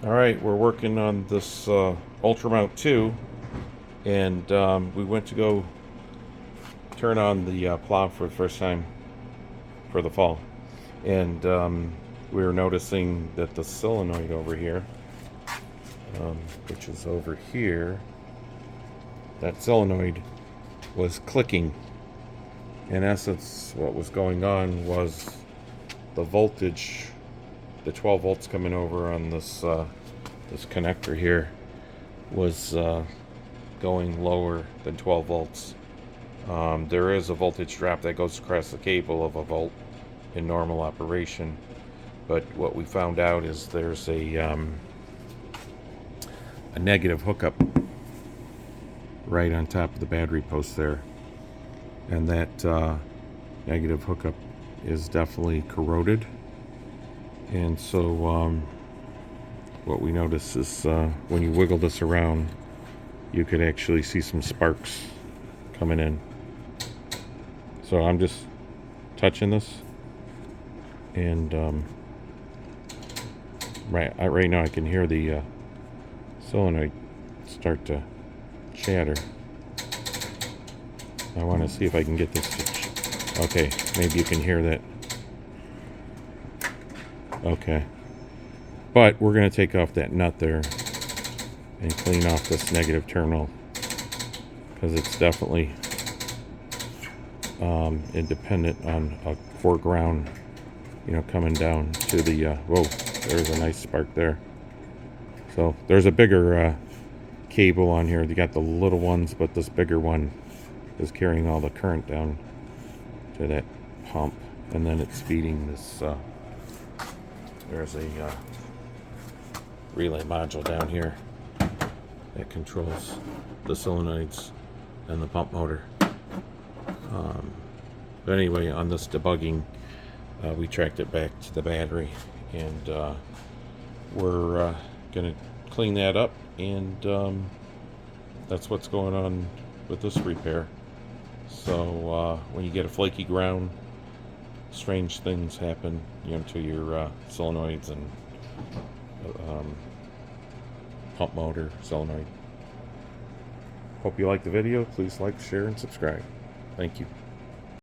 Alright, we're working on this Ultramount 2, and we went to go turn on the plow for the first time for the fall. And we were noticing that the solenoid over here, which is over here, that solenoid was clicking. In essence, what was going on was the voltage, the 12 volts coming over on this this connector here was going lower than 12 volts. There is a voltage drop that goes across the cable of a volt in normal operation, but what we found out is there's a negative hookup right on top of the battery post there, and that negative hookup is definitely corroded. And so what we notice is when you wiggle this around, you could actually see some sparks coming in. So I'm just touching this, and right now I can hear the solenoid start to chatter. I want to see if I can get this to okay, maybe you can hear that. Okay, but we're going to take off that nut there and clean off this negative terminal, because it's definitely independent on a foreground, coming down to the whoa, there's a nice spark there. So there's a bigger cable on here. You got the little ones, but this bigger one is carrying all the current down to that pump, and then it's feeding this there's a relay module down here that controls the solenoids and the pump motor. But anyway, on this debugging, we tracked it back to the battery, and we're going to clean that up, and that's what's going on with this repair. So when you get a flaky ground, strange things happen, to your solenoids and pump motor solenoid. Hope you like the video. Please like, share, and subscribe. Thank you.